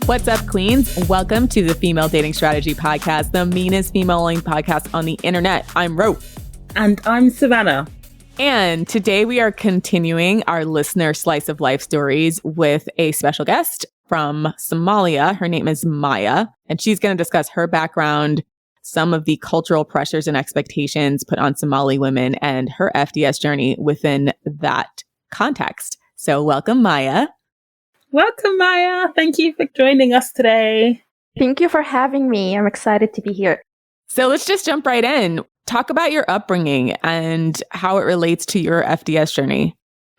What's up, queens? Welcome to the Female Dating Strategy Podcast, the meanest female-only podcast on the internet. I'm Ro. And I'm Savannah. And today we are continuing our listener slice of life stories with a special guest from Somalia. Her name is Maya, and she's going to discuss her background, some of the cultural pressures and expectations put on Somali women, and her FDS journey within that context. So welcome, Maya. Welcome, Maya. Thank you for joining us today. Thank you for having me. I'm excited to be here. So let's just jump right in. Talk about your upbringing and how it relates to your FDS journey.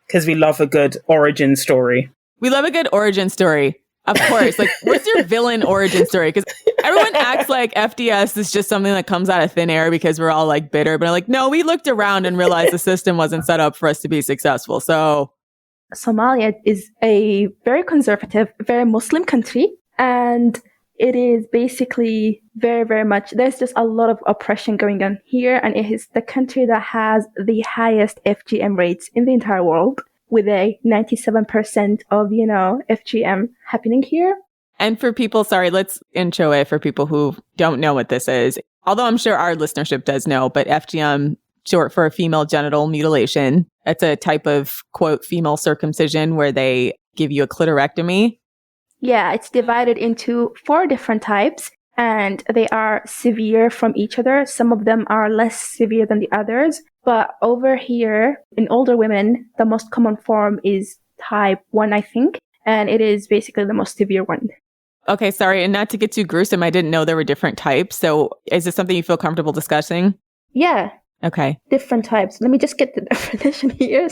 Because we love a good origin story. We love a good origin story. Of course. Like, what's your villain origin story? Because everyone acts like FDS is just something that comes out of thin air because we're all like bitter. But I'm like, no, we looked around and realized the system wasn't set up for us to be successful. So Somalia is a very conservative, very Muslim country. And it is basically very, very much, there's just a lot of oppression going on here. And it is the country that has the highest FGM rates in the entire world, with a 97% of, FGM happening here. And for people, sorry, let's intro it for people who don't know what this is. Although I'm sure our listenership does know, but FGM, short for female genital mutilation. It's a type of, quote, female circumcision where they give you a clitorectomy. Yeah, it's divided into 4 different types, and they are severe from each other. Some of them are less severe than the others. But over here, in older women, the most common form is type 1, I think. And it is basically the most severe one. Okay, sorry. And not to get too gruesome, I didn't know there were different types. So is this something you feel comfortable discussing? Yeah. Okay. Different types. Let me just get the definition here.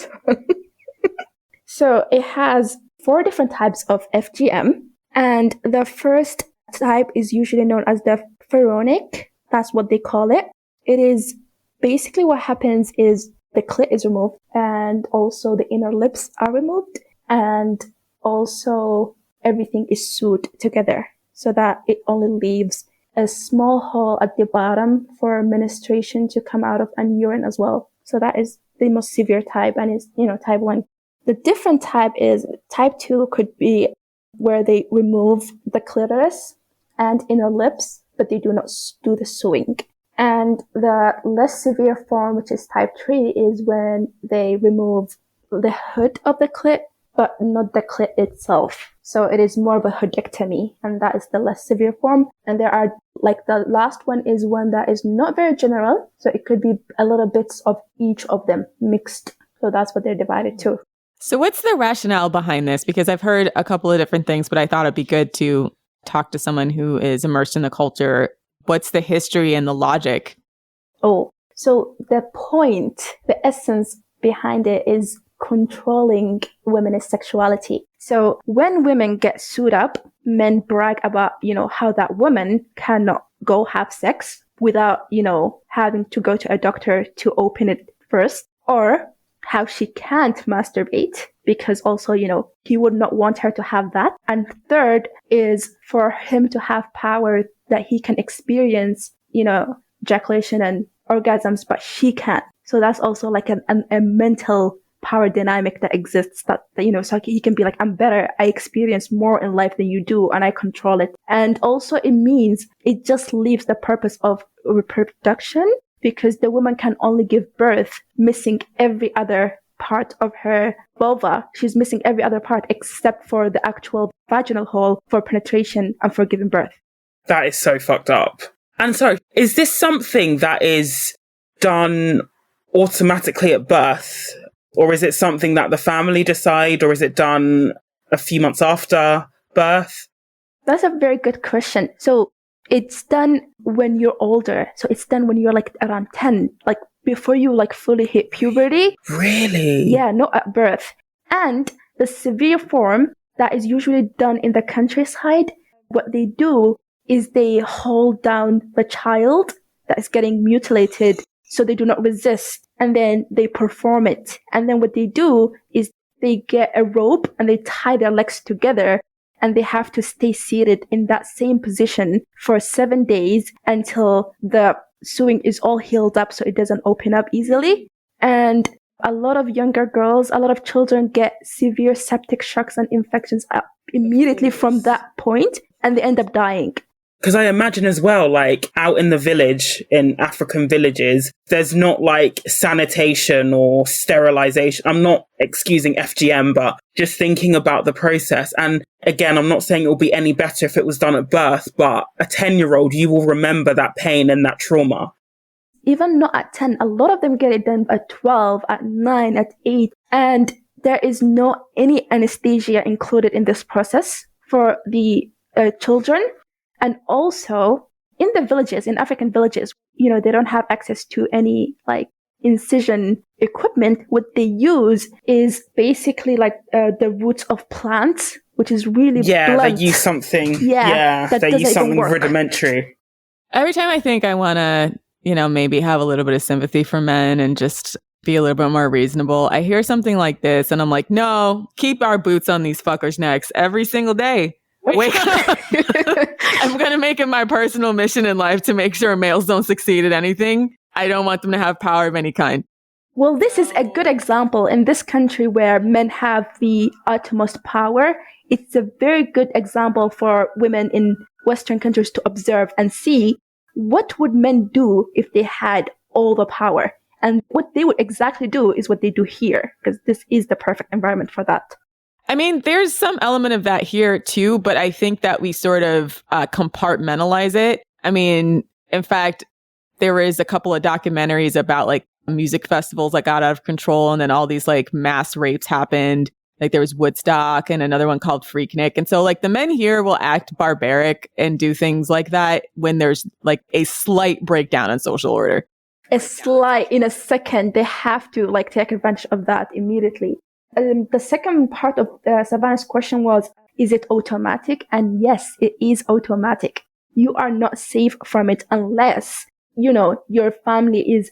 So it has 4 different types of FGM. And the first type is usually known as the pharaonic. That's what they call it. It is basically what happens is the clit is removed, and also the inner lips are removed, and also everything is sewed together so that it only leaves a small hole at the bottom for menstruation to come out of, and urine as well. So that is the most severe type, and is, type 1. The different type is type 2 could be where they remove the clitoris and inner lips, but they do not do the sewing. And the less severe form, which is type 3, is when they remove the hood of the clit, but not the clit itself. So it is more of a hoodectomy, and that is the less severe form. And there are, like, the last one is one that is not very general. So it could be a little bits of each of them mixed. So that's what they're divided to. So what's the rationale behind this? Because I've heard a couple of different things, but I thought it'd be good to talk to someone who is immersed in the culture. What's the history and the logic? Oh, so the point, the essence behind it is controlling women's sexuality. So when women get sued up, men brag about, how that woman cannot go have sex without, having to go to a doctor to open it first, or how she can't masturbate because also, he would not want her to have that. And third is for him to have power that he can experience, ejaculation and orgasms, but she can't. So that's also like a mental power dynamic that exists that, so he can be like, I'm better. I experience more in life than you do, and I control it. And also it means it just leaves the purpose of reproduction, because the woman can only give birth missing every other part of her vulva. She's missing every other part except for the actual vaginal hole for penetration and for giving birth. That is so fucked up. And so, is this something that is done automatically at birth? Or is it something that the family decide? Or is it done a few months after birth? That's a very good question. So it's done when you're older. So it's done when you're like around 10, like before you like fully hit puberty. Really? Yeah, not at birth. And the severe form that is usually done in the countryside, what they do is they hold down the child that is getting mutilated so they do not resist, and then they perform it. And then what they do is they get a rope and they tie their legs together, and they have to stay seated in that same position for 7 days until the sewing is all healed up so it doesn't open up easily. And a lot of younger girls, a lot of children get severe septic shocks and infections immediately from that point, and they end up dying. Because I imagine as well, like out in the village, in African villages, there's not like sanitation or sterilization. I'm not excusing FGM, but just thinking about the process. And again, I'm not saying it will be any better if it was done at birth, but a 10-year-old, you will remember that pain and that trauma. Even not at 10, a lot of them get it done at 12, at 9, at 8. And there is no any anesthesia included in this process for the children. And also, in the villages, in African villages, they don't have access to any like incision equipment. What they use is basically like the roots of plants, which is really blunt. They use something. They use something rudimentary. Every time I think I want to, maybe have a little bit of sympathy for men and just be a little bit more reasonable, I hear something like this, and I'm like, no, keep our boots on these fuckers' necks every single day. Wake up. I'm going to make it my personal mission in life to make sure males don't succeed at anything. I don't want them to have power of any kind. Well, this is a good example in this country where men have the utmost power. It's a very good example for women in Western countries to observe and see what would men do if they had all the power. And what they would exactly do is what they do here, because this is the perfect environment for that. I mean, there's some element of that here too, but I think that we sort of compartmentalize it. I mean, in fact, there is a couple of documentaries about like music festivals that got out of control, and then all these like mass rapes happened. Like there was Woodstock and another one called Freaknik. And so like the men here will act barbaric and do things like that when there's like a slight breakdown in social order. In a second, they have to like take advantage of that immediately. The second part of Savannah's question was, is it automatic? And yes, it is automatic. You are not safe from it unless, your family is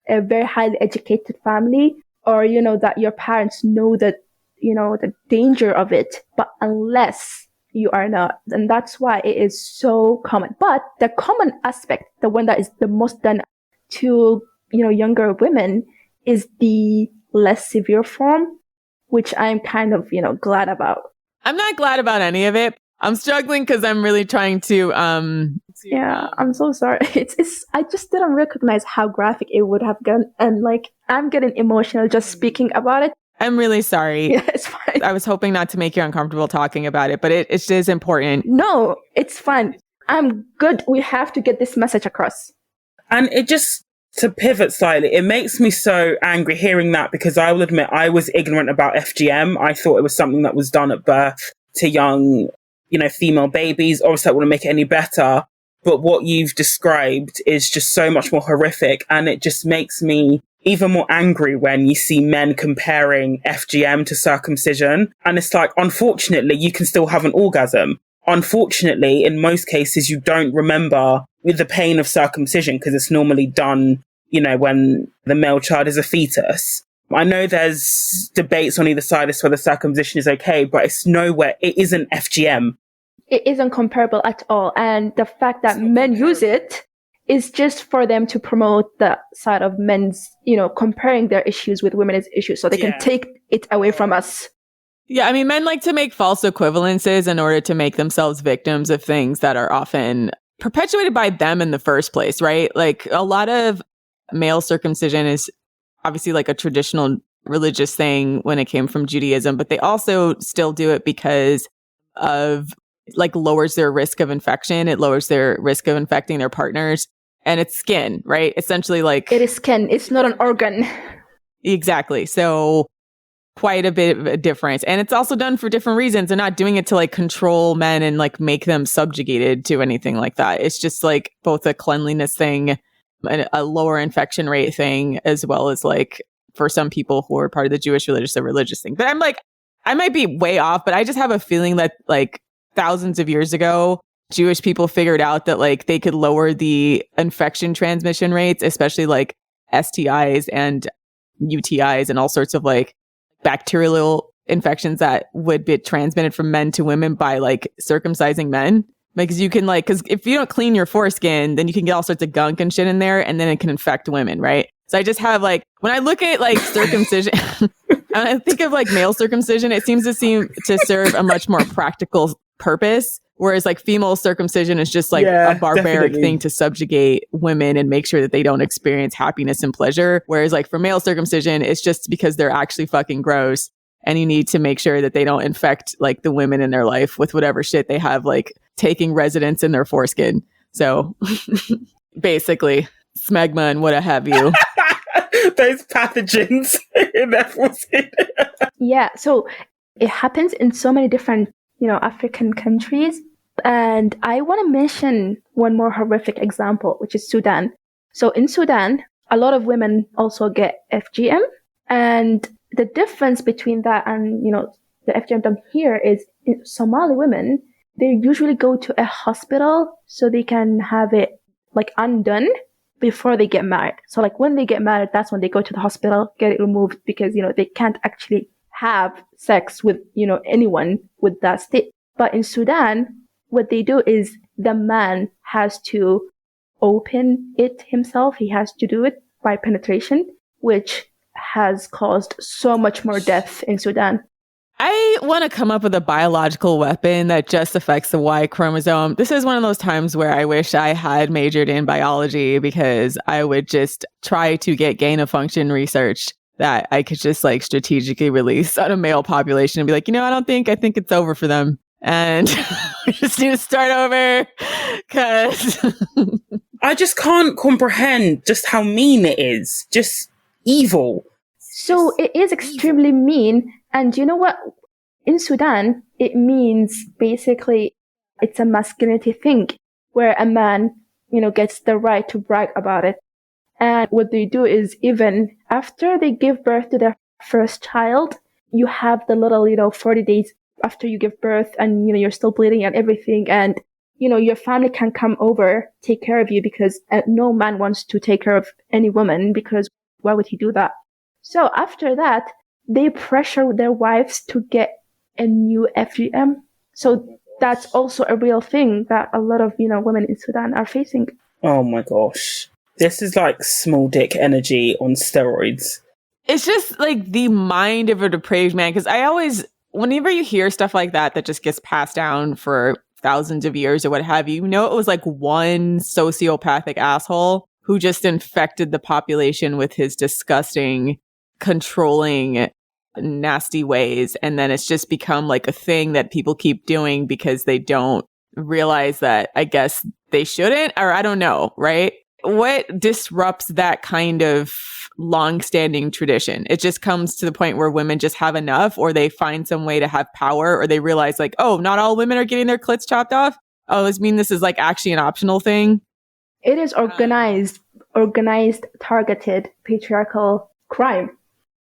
a very highly educated family, or, that your parents know that, the danger of it. But unless you are not, and that's why it is so common. But the common aspect, the one that is the most done to, younger women, is the less severe form, which I'm kind of, glad about. I'm not glad about any of it. I'm struggling because I'm really trying to, I'm so sorry. I just didn't recognize how graphic it would have gone. And like, I'm getting emotional just speaking about it. I'm really sorry. Yeah, it's fine. I was hoping not to make you uncomfortable talking about it, but it is important. No, it's fine. I'm good. We have to get this message across. And it just, to pivot slightly, it makes me so angry hearing that, because I will admit I was ignorant about FGM. I thought it was something that was done at birth to young, female babies. Obviously, I wouldn't make it any better. But what you've described is just so much more horrific. And it just makes me even more angry when you see men comparing FGM to circumcision. And it's like, unfortunately, you can still have an orgasm. Unfortunately, in most cases, you don't remember the pain of circumcision because it's normally done, when the male child is a fetus. I know there's debates on either side as to whether circumcision is okay, but it isn't FGM. It isn't comparable at all. And the fact that men use it is just for them to promote the side of men's, comparing their issues with women's issues so they can take it away from us. Yeah, I mean, men like to make false equivalences in order to make themselves victims of things that are often perpetuated by them in the first place, right? Like a lot of male circumcision is obviously like a traditional religious thing when it came from Judaism, but they also still do it because of like lowers their risk of infection. It lowers their risk of infecting their partners. And it's skin, right? Essentially like... It is skin. It's not an organ. Exactly. So quite a bit of a difference. And it's also done for different reasons. They're not doing it to like control men and like make them subjugated to anything like that. It's just like both a cleanliness thing, a lower infection rate thing, as well as like for some people who are part of the Jewish religious, a religious thing. But I'm like, I might be way off, but I just have a feeling that like thousands of years ago, Jewish people figured out that like they could lower the infection transmission rates, especially like STIs and UTIs and all sorts of like bacterial infections that would be transmitted from men to women by like circumcising men. Because you can like, because if you don't clean your foreskin, then you can get all sorts of gunk and shit in there, and then it can infect women, right? So I just have like, when I look at like circumcision, and I think of like male circumcision, it seems to serve a much more practical purpose. Whereas like female circumcision is just like a barbaric thing to subjugate women and make sure that they don't experience happiness and pleasure. Whereas like for male circumcision, it's just because they're actually fucking gross. And you need to make sure that they don't infect like the women in their life with whatever shit they have like taking residence in their foreskin. So basically, smegma and what have you. Those pathogens in their foreskin. Yeah, so it happens in so many different, African countries. And I want to mention one more horrific example, which is Sudan. So in Sudan, a lot of women also get FGM. And the difference between that and, the FGM done here is Somali women, they usually go to a hospital so they can have it like undone before they get married. So like when they get married, that's when they go to the hospital, get it removed because, they can't actually have sex with, anyone with that state. But in Sudan, what they do is the man has to open it himself. He has to do it by penetration, which has caused so much more death in Sudan. I want to come up with a biological weapon that just affects the Y chromosome. This is one of those times where I wish I had majored in biology because I would just try to get gain of function research that I could just like strategically release on a male population and be like, I think it's over for them. And we just need to start over because I just can't comprehend just how mean it is. Just evil. So it is extremely mean. And you know what? In Sudan, it means basically it's a masculinity thing where a man, gets the right to brag about it. And what they do is even after they give birth to their first child, you have the little, 40 days after you give birth and, you're still bleeding and everything. And, your family can come over, take care of you because no man wants to take care of any woman because why would he do that? So after that, they pressure their wives to get a new FGM. So that's also a real thing that a lot of, women in Sudan are facing. Oh my gosh. This is like small dick energy on steroids. It's just like the mind of a depraved man. Because whenever you hear stuff like that just gets passed down for thousands of years or what have you, it was like one sociopathic asshole who just infected the population with his disgusting, controlling, nasty ways. And then it's just become like a thing that people keep doing because they don't realize that I guess they shouldn't, or I don't know, right? What disrupts that kind of long-standing tradition? It just comes to the point where women just have enough, or they find some way to have power, or they realize like, oh, not all women are getting their clits chopped off. Oh, this is like actually an optional thing. It is organized, targeted, patriarchal crime.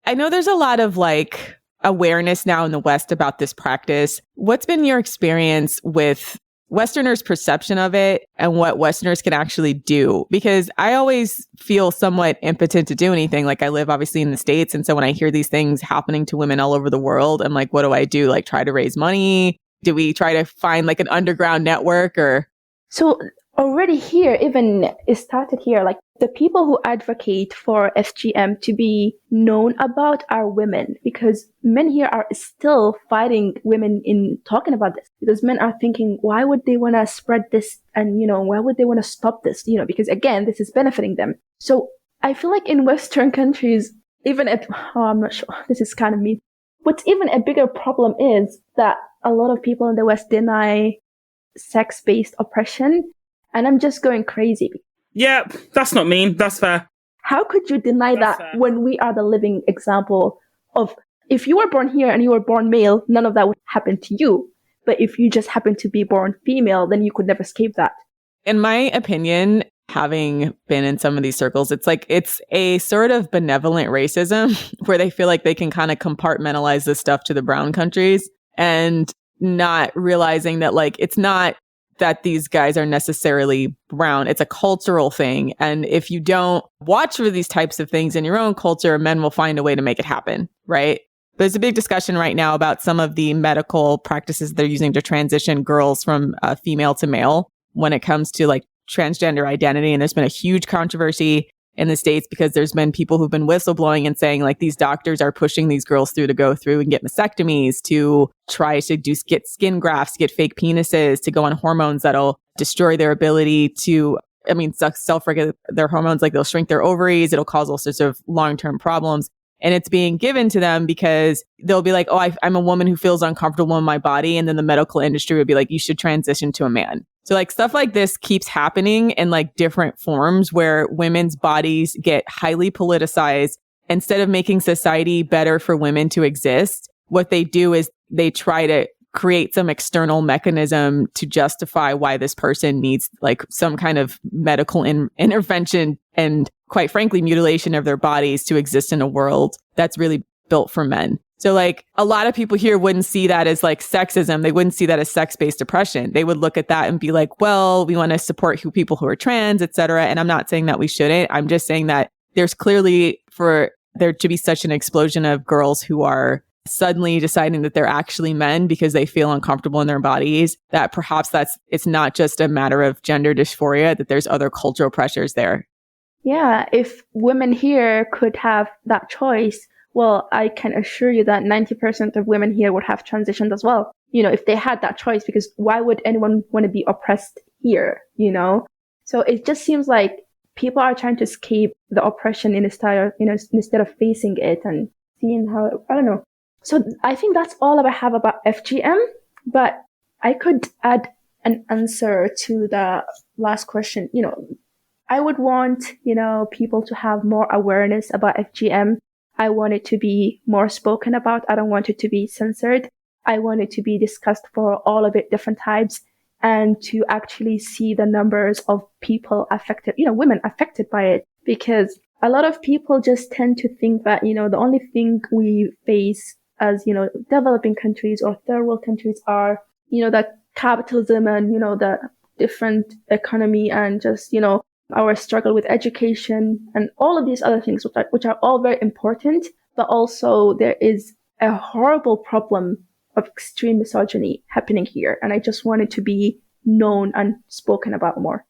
I know there's a lot of like awareness now in the West about this practice. What's been your experience with Westerners' perception of it and what Westerners can actually do? Because I always feel somewhat impotent to do anything. Like I live obviously in the States. And so when I hear these things happening to women all over the world, I'm like, what do I do? Like try to raise money? Do we try to find like an underground network or? So already here, even it started here, like the people who advocate for FGM to be known about are women, because men here are still fighting women in talking about this, because men are thinking, why would they want to spread this? And, why would they want to stop this? Because again, this is benefiting them. So I feel like in Western countries, even if, I'm not sure, this is kind of mean. What's even a bigger problem is that a lot of people in the West deny sex-based oppression. And I'm just going crazy. Yep, that's not mean. That's fair. How could you deny that when we are the living example of, if you were born here and you were born male, none of that would happen to you. But if you just happen to be born female, then you could never escape that. In my opinion, having been in some of these circles, it's like it's a sort of benevolent racism where they feel like they can kind of compartmentalize this stuff to the brown countries and not realizing that like it's not that these guys are necessarily brown. It's a cultural thing. And if you don't watch for these types of things in your own culture, men will find a way to make it happen, right? There's a big discussion right now about some of the medical practices they're using to transition girls from female to male when it comes to like transgender identity. And there's been a huge controversy in the States because there's been people who've been whistleblowing and saying like these doctors are pushing these girls through to go through and get mastectomies, to try to get skin grafts, get fake penises, to go on hormones that'll destroy their ability to, self-regulate their hormones. Like they'll shrink their ovaries. It'll cause all sorts of long-term problems. And it's being given to them because they'll be like, oh, I'm a woman who feels uncomfortable in my body. And then the medical industry would be like, you should transition to a man. So like stuff like this keeps happening in like different forms where women's bodies get highly politicized. Instead of making society better for women to exist, what they do is they try to create some external mechanism to justify why this person needs like some kind of medical intervention and quite frankly, mutilation of their bodies to exist in a world that's really built for men. So like a lot of people here wouldn't see that as like sexism. They wouldn't see that as sex-based oppression. They would look at that and be like, well, we want to support people who are trans, et cetera. And I'm not saying that we shouldn't. I'm just saying that there's clearly for there to be such an explosion of girls who are suddenly deciding that they're actually men because they feel uncomfortable in their bodies, that perhaps it's not just a matter of gender dysphoria, that there's other cultural pressures there. Yeah, if women here could have that choice, well, I can assure you that 90% of women here would have transitioned as well. If they had that choice, because why would anyone want to be oppressed here, So it just seems like people are trying to escape the oppression instead of facing it and seeing how, I don't know. So I think that's all I have about FGM, but I could add an answer to the last question. I would want, people to have more awareness about FGM. I want it to be more spoken about. I don't want it to be censored. I want it to be discussed for all of it, different types, and to actually see the numbers of people affected, women affected by it. Because a lot of people just tend to think that, the only thing we face as, developing countries or third world countries are, that capitalism and, the different economy and just, our struggle with education and all of these other things, which are all very important, but also there is a horrible problem of extreme misogyny happening here. And I just want it to be known and spoken about more.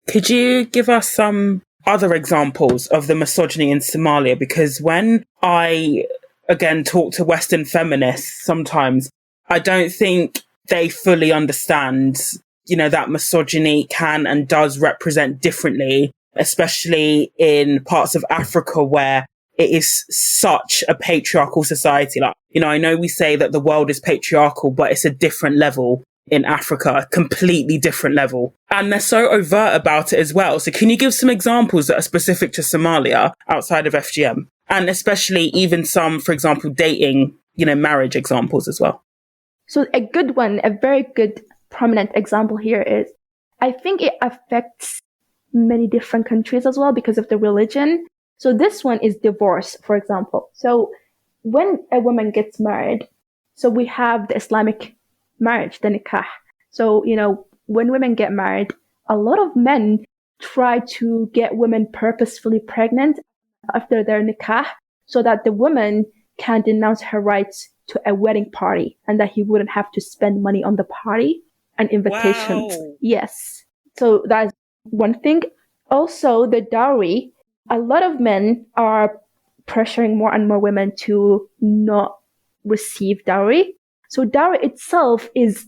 Could you give us some other examples of the misogyny in Somalia? Because when I, again, talk to Western feminists, sometimes I don't think they fully understand that misogyny can and does represent differently, especially in parts of Africa where it is such a patriarchal society. Like, I know we say that the world is patriarchal, but it's a different level in Africa, a completely different level. And they're so overt about it as well. So can you give some examples that are specific to Somalia outside of FGM? And especially even some, for example, dating, marriage examples as well. So a good one, a very good prominent example here is, I think it affects many different countries as well because of the religion. So this one is divorce, for example. So when a woman gets married, so we have the Islamic marriage, the nikah. So, when women get married, a lot of men try to get women purposefully pregnant after their nikah so that the woman can denounce her rights to a wedding party and that he wouldn't have to spend money on the party and invitations. Wow. Yes. So that's one thing. Also, the dowry. A lot of men are pressuring more and more women to not receive dowry. So dowry itself is,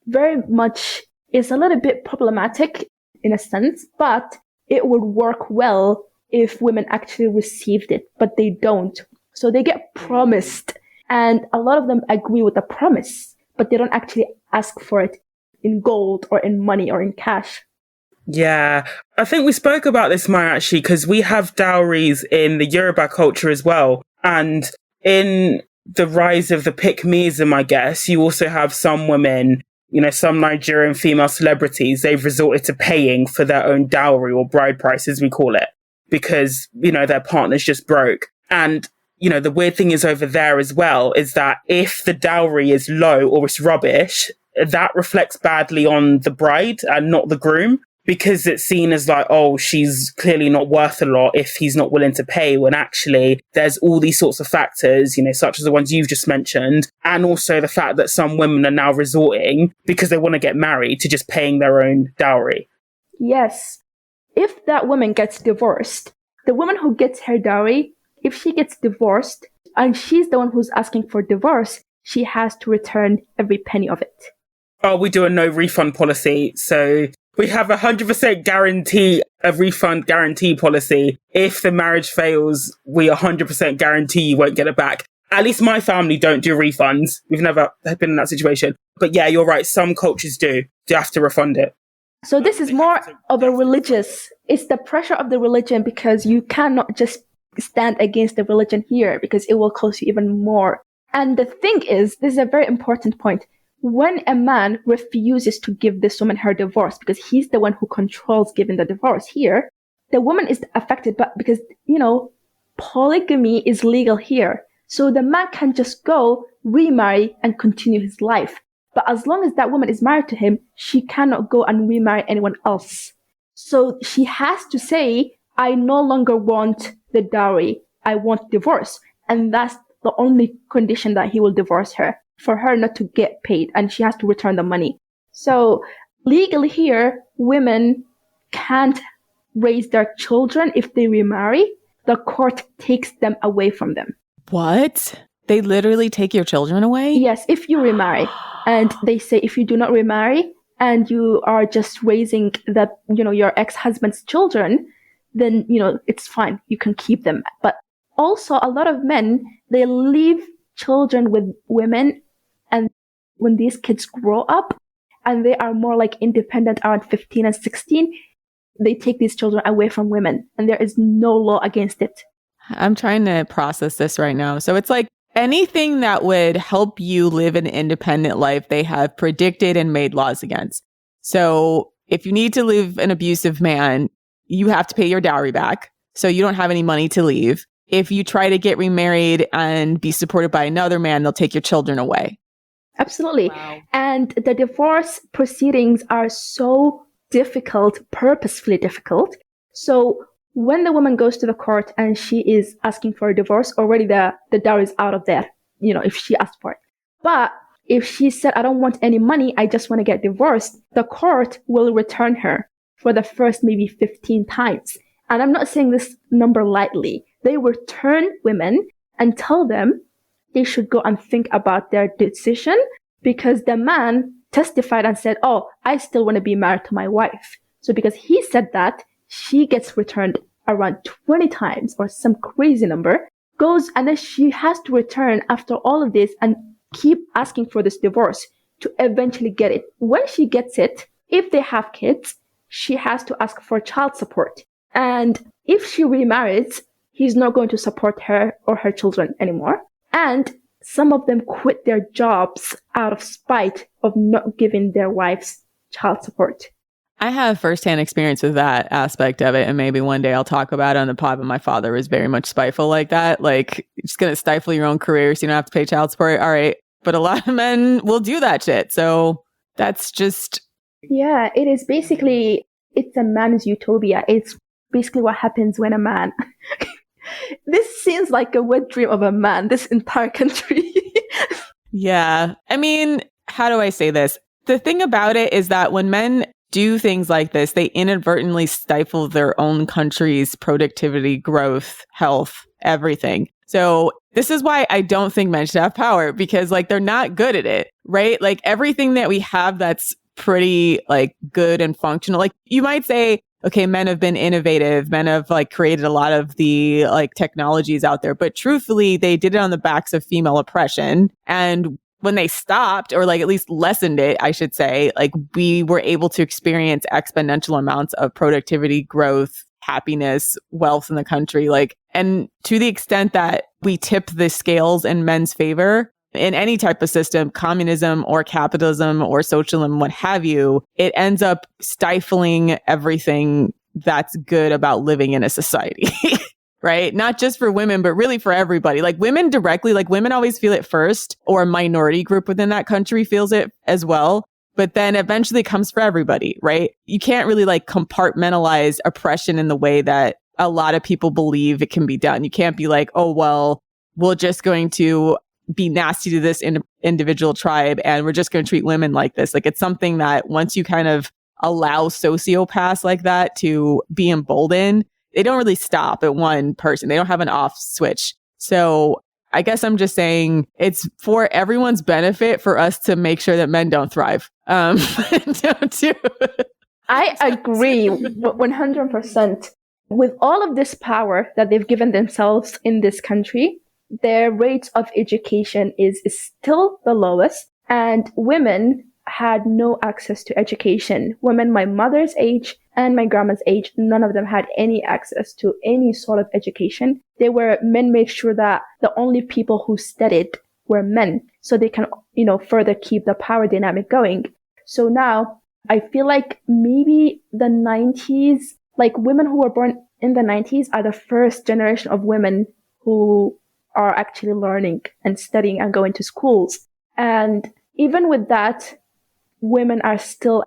very much, is a little bit problematic in a sense, but it would work well if women actually received it, but they don't. So they get promised, and a lot of them agree with the promise, but they don't actually ask for it in gold or in money or in cash. Yeah, I think we spoke about this, Maya, actually, because we have dowries in the Yoruba culture as well. And in the rise of the pick-meism, I guess, you also have some women, some Nigerian female celebrities, they've resorted to paying for their own dowry or bride price, as we call it, because, their partner's just broke. And, the weird thing is over there as well, is that if the dowry is low or it's rubbish, that reflects badly on the bride and not the groom, because it's seen as like, oh, she's clearly not worth a lot if he's not willing to pay, when actually there's all these sorts of factors, such as the ones you've just mentioned. And also the fact that some women are now resorting, because they want to get married, to just paying their own dowry. Yes. if that woman gets divorced, the woman who gets her dowry, if she gets divorced and she's the one who's asking for divorce, she has to return every penny of it. Oh, we do a no refund policy. So we have 100% guarantee, a refund guarantee policy. If the marriage fails, we 100% guarantee you won't get it back. At least my family don't do refunds. We've never been in that situation. But yeah, you're right. Some cultures do. You have to refund it. So this is more of a religious, it's the pressure of the religion, because you cannot just stand against the religion here because it will cost you even more. And the thing is, this is a very important point. When a man refuses to give this woman her divorce because he's the one who controls giving the divorce here, the woman is affected, but because, polygamy is legal here. So the man can just go remarry and continue his life. But as long as that woman is married to him, she cannot go and remarry anyone else. So she has to say, I no longer want the dowry. I want divorce. And that's the only condition that he will divorce her, for her not to get paid, and she has to return the money. So legally here, women can't raise their children if they remarry. The court takes them away from them. What? They literally take your children away? Yes, if you remarry. And they say if you do not remarry and you are just raising your ex-husband's children, then, it's fine. You can keep them. But also a lot of men, they leave children with women, and when these kids grow up and they are more like independent around 15 and 16, they take these children away from women, and there is no law against it. I'm trying to process this right now. So it's like anything that would help you live an independent life, they have predicted and made laws against. So if you need to leave an abusive man, you have to pay your dowry back. So you don't have any money to leave. If you try to get remarried and be supported by another man, they'll take your children away. Absolutely. Wow. And the divorce proceedings are so difficult, purposefully difficult. So when the woman goes to the court and she is asking for a divorce, already the dowry is out of there, if she asked for it. But if she said, I don't want any money, I just want to get divorced, the court will return her for the first maybe 15 times. And I'm not saying this number lightly. They return women and tell them they should go and think about their decision, because the man testified and said, oh, I still want to be married to my wife. So because he said that, she gets returned around 20 times or some crazy number, goes, and then she has to return after all of this and keep asking for this divorce to eventually get it. When she gets it, if they have kids, she has to ask for child support. And if she remarries, he's not going to support her or her children anymore. And some of them quit their jobs out of spite of not giving their wives child support. I have firsthand experience with that aspect of it, and maybe one day I'll talk about it on the pod, but my father was very much spiteful like that. Like, you're just going to stifle your own career so you don't have to pay child support. All right. But a lot of men will do that shit. So that's just... Yeah, it is basically, it's a man's utopia. It's basically what happens when a man... This seems like a wet dream of a man, this entire country. Yeah. I mean, how do I say this? The thing about it is that when men do things like this, they inadvertently stifle their own country's productivity, growth, health, everything. So this is why I don't think men should have power, because they're not good at it, right? Like everything that we have that's pretty good and functional, you might say, okay, men have been innovative, men have created a lot of the technologies out there, but truthfully, they did it on the backs of female oppression. And when they stopped, or at least lessened it, I should say, we were able to experience exponential amounts of productivity, growth, happiness, wealth in the country. And to the extent that we tip the scales in men's favor in any type of system, communism or capitalism or socialism, what have you, it ends up stifling everything that's good about living in a society. Right? Not just for women, but really for everybody. Women directly, women always feel it first, or a minority group within that country feels it as well. But then eventually it comes for everybody, right? You can't really compartmentalize oppression in the way that a lot of people believe it can be done. You can't be oh, well, we're just going to be nasty to this individual tribe and we're just going to treat women like this. It's something that once you kind of allow sociopaths like that to be emboldened, they don't really stop at one person. They don't have an off switch. So I guess I'm just saying it's for everyone's benefit for us to make sure that men don't thrive. Don't do. I agree 100%. With all of this power that they've given themselves in this country, their rates of education is still the lowest, and women had no access to education. Women my mother's age and my grandma's age, none of them had any access to any sort of education. Men made sure that the only people who studied were men, so they can, further keep the power dynamic going. So now I feel like maybe the 90s, like women who were born in the 90s are the first generation of women who are actually learning and studying and going to schools. And even with that, women are still,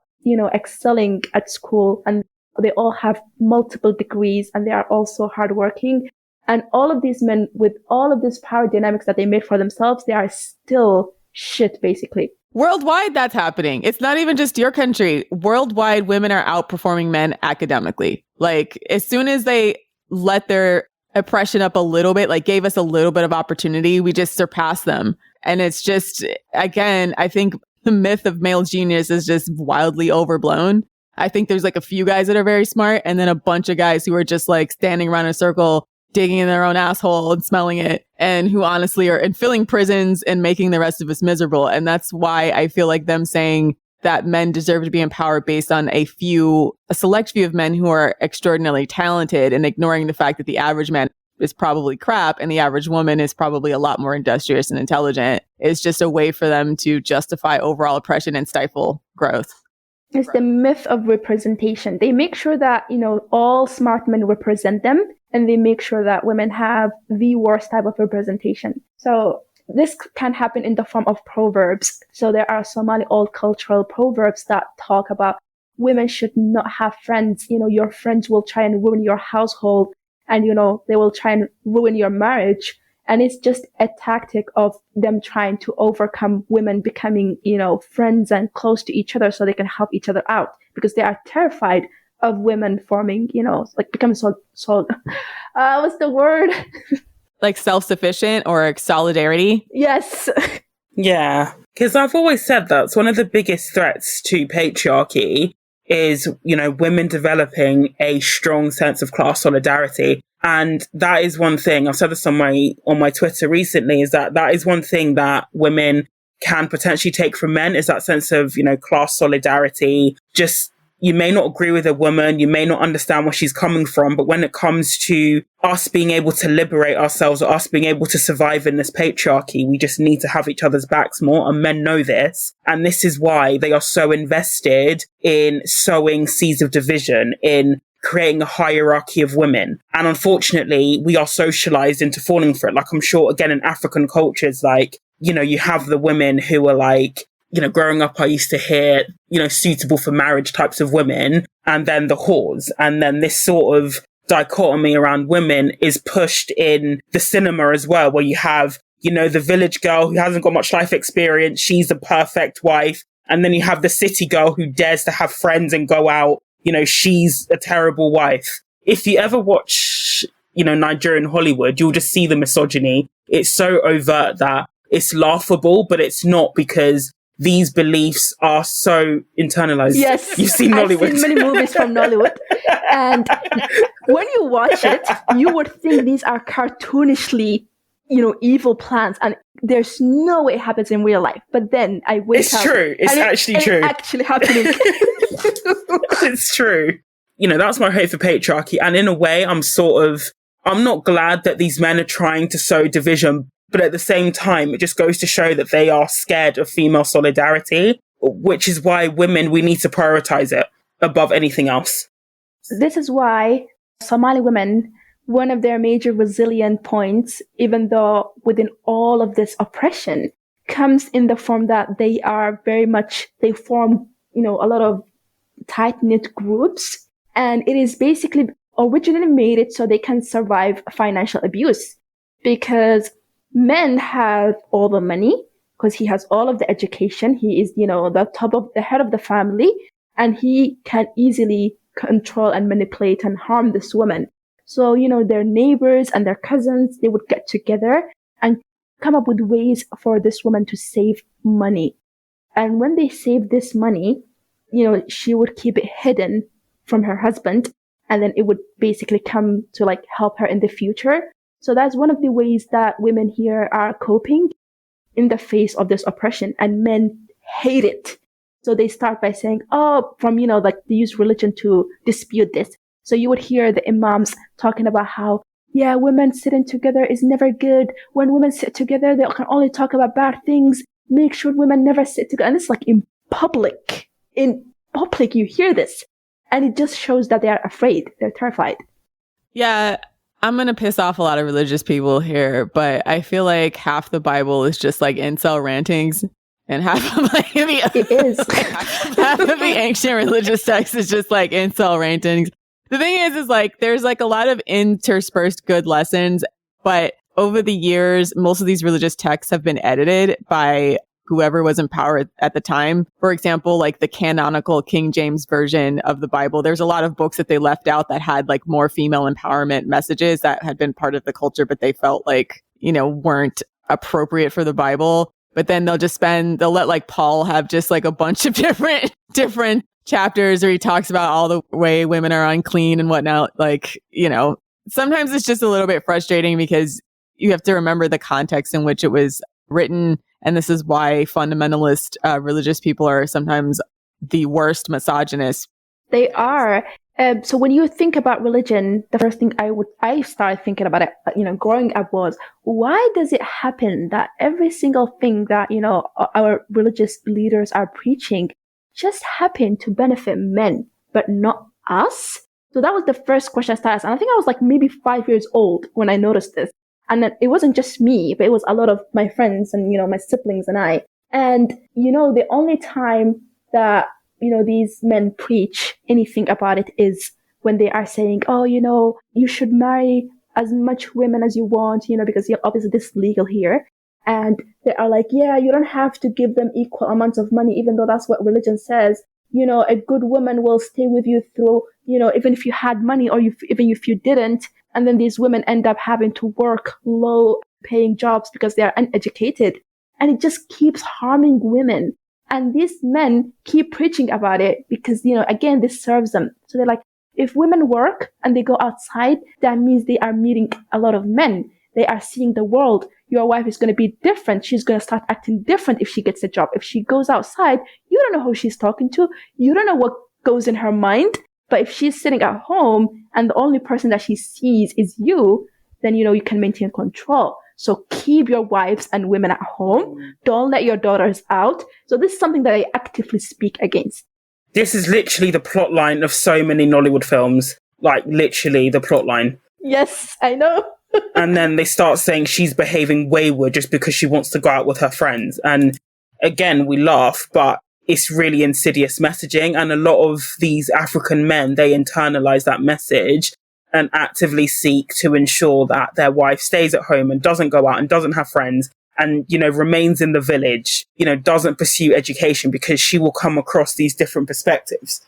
excelling at school, and they all have multiple degrees, and they are also hardworking. And all of these men, with all of this power dynamics that they made for themselves, they are still shit, basically. Worldwide, that's happening. It's not even just your country. Worldwide, women are outperforming men academically. Like, as soon as they let their oppression up a little bit, like gave us a little bit of opportunity, we just surpass them. And it's just, again, I think the myth of male genius is just wildly overblown. I think there's like a few guys that are very smart, and then a bunch of guys who are just like standing around in a circle, digging in their own asshole and smelling it, and who honestly are in filling prisons and making the rest of us miserable. And that's why I feel like them saying that men deserve to be empowered based on a select few of men who are extraordinarily talented, and ignoring the fact that the average man is probably crap and the average woman is probably a lot more industrious and intelligent, is just a way for them to justify overall oppression and stifle growth. It's the myth of representation. They make sure that, all smart men represent them, and they make sure that women have the worst type of representation. So this can happen in the form of proverbs. So there are Somali old cultural proverbs that talk about women should not have friends. Your friends will try and ruin your household, and, they will try and ruin your marriage. And it's just a tactic of them trying to overcome women becoming, friends and close to each other so they can help each other out, because they are terrified of women forming, becoming what's the word? Like self-sufficient or solidarity? Yes. Yeah, because I've always said that's one of the biggest threats to patriarchy is, women developing a strong sense of class solidarity. And that is one thing, I've said this on my Twitter recently, is that is one thing that women can potentially take from men, is that sense of, class solidarity. Just, you may not agree with a woman, you may not understand where she's coming from, but when it comes to us being able to liberate ourselves, or us being able to survive in this patriarchy, we just need to have each other's backs more, and men know this. And this is why they are so invested in sowing seeds of division, in creating a hierarchy of women. And unfortunately, we are socialized into falling for it. Like, I'm sure, again, in African cultures, like, you have the women who are like, growing up, I used to hear, suitable for marriage types of women, and then the whores. And then this sort of dichotomy around women is pushed in the cinema as well, where you have, the village girl who hasn't got much life experience. She's the perfect wife. And then you have the city girl who dares to have friends and go out. She's a terrible wife. If you ever watch, Nigerian Hollywood, you'll just see the misogyny. It's so overt that it's laughable, but it's not, because these beliefs are so internalized. Yes. You've seen Nollywood. I've seen many movies from Nollywood. And when you watch it, you would think these are cartoonishly, evil plans. And there's no way it happens in real life. But then I wake up. It's true. It's actually true. It's actually happening. It's true. That's my hope for patriarchy. And in a way, I'm not glad that these men are trying to sow division. But at the same time, it just goes to show that they are scared of female solidarity, which is why we need to prioritize it above anything else. This is why Somali women, one of their major resilient points, even though within all of this oppression, comes in the form that they form, a lot of tight-knit groups. And it is basically originally made it so they can survive financial abuse, because men have all the money, because he has all of the education. He is, the head of the family. and he can easily control and manipulate and harm this woman. So, their neighbors and their cousins, they would get together and come up with ways for this woman to save money. And when they save this money, she would keep it hidden from her husband, and then it would basically come to like help her in the future. So that's one of the ways that women here are coping in the face of this oppression, and men hate it. So they start by saying, like they use religion to dispute this. So you would hear the imams talking about how, yeah, women sitting together is never good. When women sit together, they can only talk about bad things. Make sure women never sit together. And it's like in public, you hear this. And it just shows that they are afraid. They're terrified. Yeah, I'm going to piss off a lot of religious people here, but I feel like half the Bible is just like incel rantings, and half of it is. half of the ancient religious text is just like incel rantings. The thing is like there's like a lot of interspersed good lessons, but over the years, most of these religious texts have been edited by whoever was in power at the time. For example, like the canonical King James version of the Bible, there's a lot of books that they left out that had like more female empowerment messages that had been part of the culture, but they felt like, weren't appropriate for the Bible. But then they'll let like Paul have just like a bunch of different chapters where he talks about all the way women are unclean and whatnot. Like, sometimes it's just a little bit frustrating because you have to remember the context in which it was written. And this is why fundamentalist religious people are sometimes the worst misogynists. They are. So when you think about religion, the first thing I started thinking about it, growing up was, why does it happen that every single thing that, our religious leaders are preaching just happen to benefit men, but not us? So that was the first question I started asking. And I think I was like maybe 5 years old when I noticed this. And then it wasn't just me, but it was a lot of my friends and, my siblings and I. And, the only time that, these men preach anything about it is when they are saying, oh, you should marry as much women as you want, because obviously this is legal here. And they are like, yeah, you don't have to give them equal amounts of money, even though that's what religion says. A good woman will stay with you through, even if you had money or even if you didn't. And then these women end up having to work low paying jobs because they are uneducated. And it just keeps harming women. And these men keep preaching about it because, again, this serves them. So they're like, if women work and they go outside, that means they are meeting a lot of men. They are seeing the world. Your wife is going to be different. She's going to start acting different if she gets a job. If she goes outside, you don't know who she's talking to. You don't know what goes in her mind. But if she's sitting at home and the only person that she sees is you, then, you can maintain control. So keep your wives and women at home. Don't let your daughters out. So this is something that I actively speak against. This is literally the plot line of so many Nollywood films. Like, literally the plot line. Yes, I know. And then they start saying she's behaving wayward just because she wants to go out with her friends. And again, we laugh, but it's really insidious messaging. And a lot of these African men, they internalize that message and actively seek to ensure that their wife stays at home and doesn't go out and doesn't have friends and, remains in the village, doesn't pursue education because she will come across these different perspectives.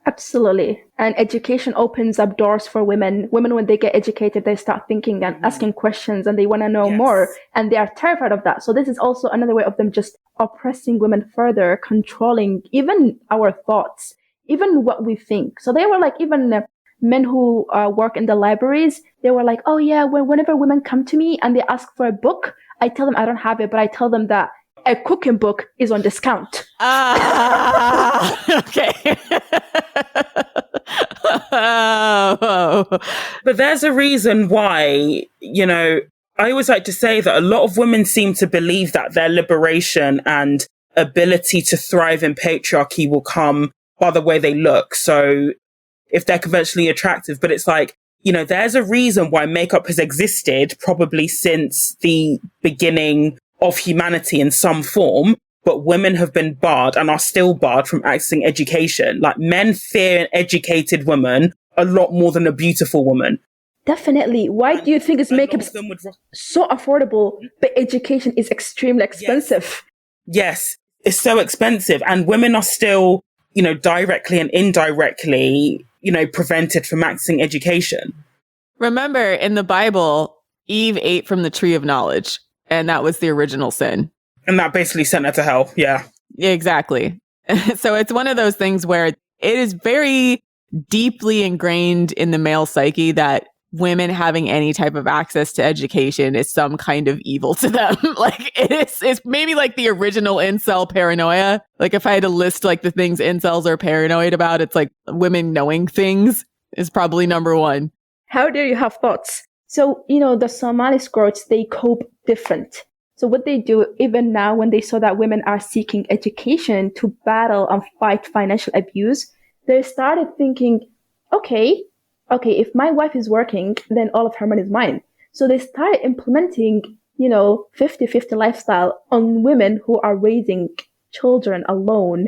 Absolutely. And education opens up doors for women. Women, when they get educated, they start thinking and asking questions and they want to know more. And they are terrified of that. So this is also another way of them just oppressing women further, controlling even our thoughts, even what we think. So they were like, even men who work in the libraries, they were like, oh yeah, whenever women come to me and they ask for a book, I tell them I don't have it, but I tell them that a cooking book is on discount. Okay. But there's a reason why, I always like to say that a lot of women seem to believe that their liberation and ability to thrive in patriarchy will come by the way they look. So if they're conventionally attractive, but it's like, there's a reason why makeup has existed probably since the beginning of humanity in some form, but women have been barred and are still barred from accessing education. Like, men fear an educated woman a lot more than a beautiful woman. Definitely. Why do you think is makeup so affordable, but education is extremely expensive? Yes, it's so expensive. And women are still directly and indirectly, prevented from accessing education. Remember, in the Bible, Eve ate from the tree of knowledge, and that was the original sin. And that basically sent her to hell. Yeah. Exactly. So it's one of those things where it is very deeply ingrained in the male psyche that women having any type of access to education is some kind of evil to them. Like it's maybe like the original incel paranoia. Like if I had to list like the things incels are paranoid about, it's like women knowing things is probably number one. How dare you have thoughts? So, the Somali squads, they cope different. So what they do, even now when they saw that women are seeking education to battle and fight financial abuse, they started thinking, okay, if my wife is working, then all of her money is mine. So they started implementing, 50-50 lifestyle on women who are raising children alone,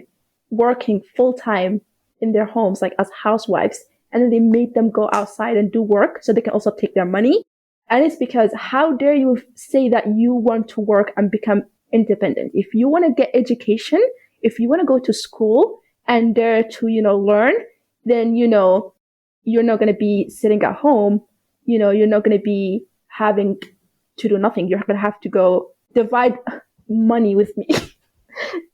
working full time in their homes, like as housewives. And then they made them go outside and do work so they can also take their money. And it's because how dare you say that you want to work and become independent? If you want to get education, if you want to go to school and there to, learn, then, you're not going to be sitting at home. You're not going to be having to do nothing. You're going to have to go divide money with me,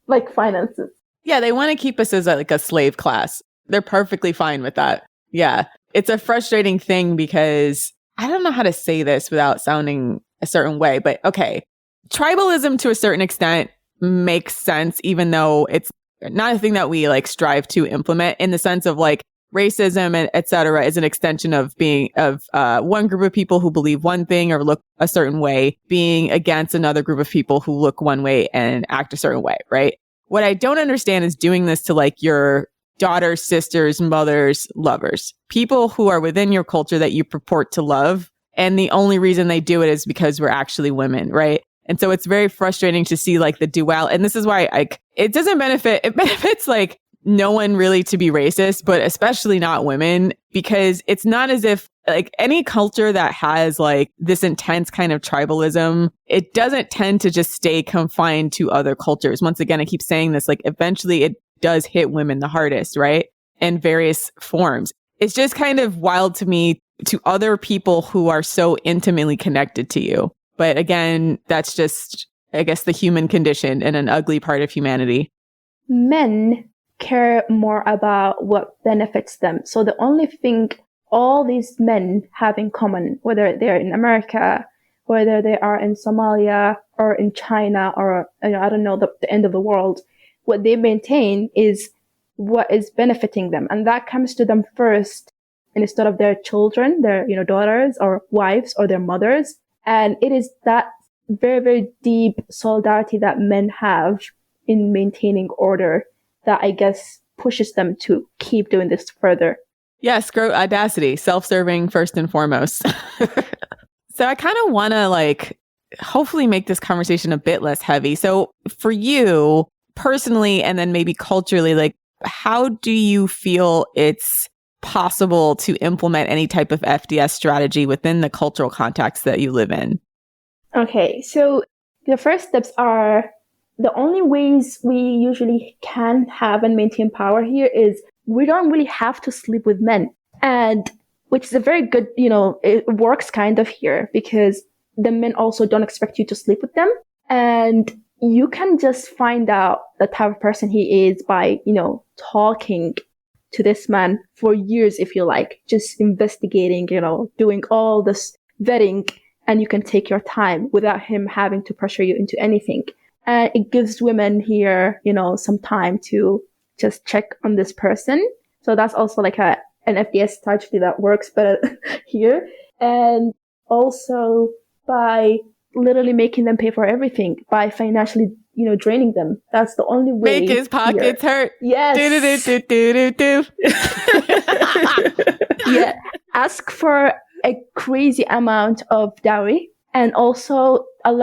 like finances. Yeah, they want to keep us as like a slave class. They're perfectly fine with that. Yeah, it's a frustrating thing because I don't know how to say this without sounding a certain way, but okay. Tribalism to a certain extent makes sense, even though it's not a thing that we like strive to implement in the sense of like racism and et cetera is an extension of being one group of people who believe one thing or look a certain way being against another group of people who look one way and act a certain way, right? What I don't understand is doing this to like your daughters, sisters, mothers, lovers, people who are within your culture that you purport to love. And the only reason they do it is because we're actually women, right? And so it's very frustrating to see like the dual. And this is why it doesn't benefit. It benefits like no one really to be racist, but especially not women, because it's not as if like any culture that has like this intense kind of tribalism, it doesn't tend to just stay confined to other cultures. Once again, I keep saying this, like eventually it does hit women the hardest, right? In various forms. It's just kind of wild to me to other people who are so intimately connected to you. But again, that's just, I guess, the human condition and an ugly part of humanity. Men care more about what benefits them. So the only thing all these men have in common, whether they're in America, whether they are in Somalia or in China or, I don't know, the end of the world, what they maintain is what is benefiting them. And that comes to them first instead of their children, their, daughters or wives or their mothers. And it is that very, very deep solidarity that men have in maintaining order that I guess pushes them to keep doing this further. Yes, audacity, self-serving first and foremost. So I kind of want to like hopefully make this conversation a bit less heavy. So for you personally, and then maybe culturally, like how do you feel it's possible to implement any type of FDS strategy within the cultural context that you live in? Okay, so the first steps are the only ways we usually can have and maintain power here is we don't really have to sleep with men. And which is a very good, it works kind of here because the men also don't expect you to sleep with them. And you can just find out the type of person he is by, talking to this man for years, if you like, just investigating, doing all this vetting, and you can take your time without him having to pressure you into anything. And it gives women here, some time to just check on this person. So that's also like an FDS strategy that works better here. And also by literally making them pay for everything, by financially, draining them. That's the only way. Make his pockets hurt. Yes. Do. Yeah. Ask for a crazy amount of dowry. And also a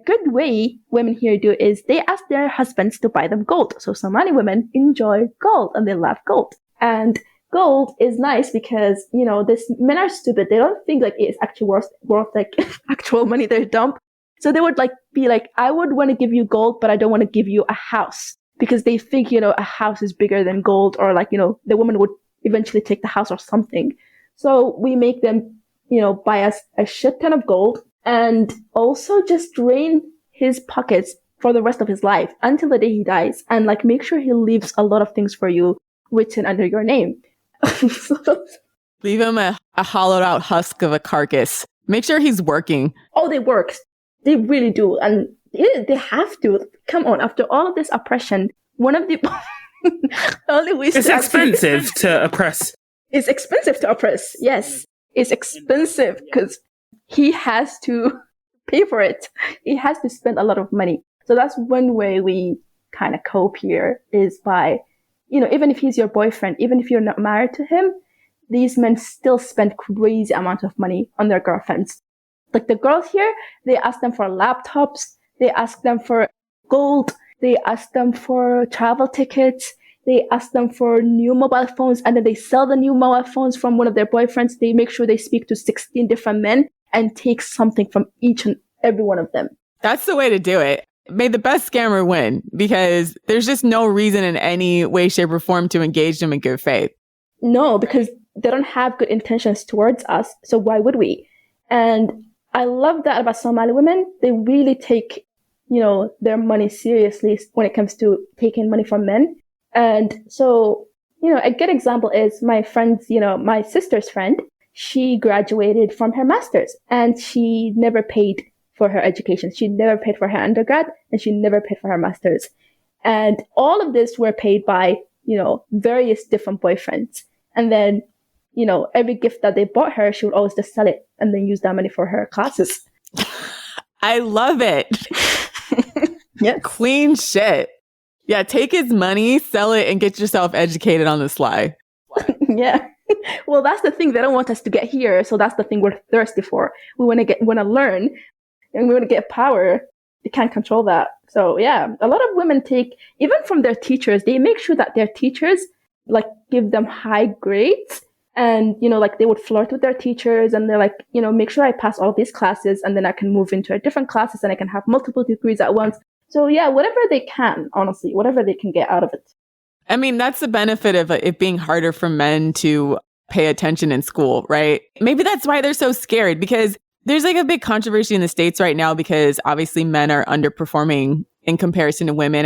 good way women here do is they ask their husbands to buy them gold. So Somali women enjoy gold and they love gold. And gold is nice because, men are stupid. They don't think like it's actually worth like actual money they dump. So they would be like, I would want to give you gold, but I don't want to give you a house. because they think, a house is bigger than gold, or like, the woman would eventually take the house or something. So we make them, buy us a shit ton of gold and also just drain his pockets for the rest of his life until the day he dies, and like make sure he leaves a lot of things for you written under your name. Leave him a hollowed out husk of a carcass. Make sure he's working. Oh, they work. They really do. And they have to. Come on, after all of this oppression, one of the only ways it's expensive to oppress. It's expensive to oppress, yes. It's expensive because he has to pay for it. He has to spend a lot of money. So that's one way we kind of cope here, is by, even if he's your boyfriend, even if you're not married to him, these men still spend crazy amount of money on their girlfriends. Like the girls here, they ask them for laptops, they ask them for gold, they ask them for travel tickets, they ask them for new mobile phones, and then they sell the new mobile phones from one of their boyfriends. They make sure they speak to 16 different men and take something from each and every one of them. That's the way to do it. May the best scammer win, because there's just no reason in any way, shape, or form to engage them in good faith. No, because they don't have good intentions towards us. So why would we? And I love that about Somali women. They really take, their money seriously when it comes to taking money from men. And so, a good example is my friend's, my sister's friend. She graduated from her master's and she never paid for her education. She never paid for her undergrad and she never paid for her master's. And all of this were paid by, various different boyfriends. And then, every gift that they bought her, she would always just sell it and then use that money for her classes. I love it. Yeah. Queen shit. Yeah, take his money, sell it, and get yourself educated on the sly. Yeah. Well, that's the thing. They don't want us to get here. So that's the thing we're thirsty for. We want to learn, and we want to get power. They can't control that. So yeah, a lot of women take, even from their teachers, they make sure that their teachers like give them high grades. And, like they would flirt with their teachers and they're like, make sure I pass all these classes and then I can move into a different classes and I can have multiple degrees at once. So yeah, whatever they can, honestly, whatever they can get out of it. I mean, that's the benefit of it being harder for men to pay attention in school, right? Maybe that's why they're so scared, because there's like a big controversy in the States right now because obviously men are underperforming in comparison to women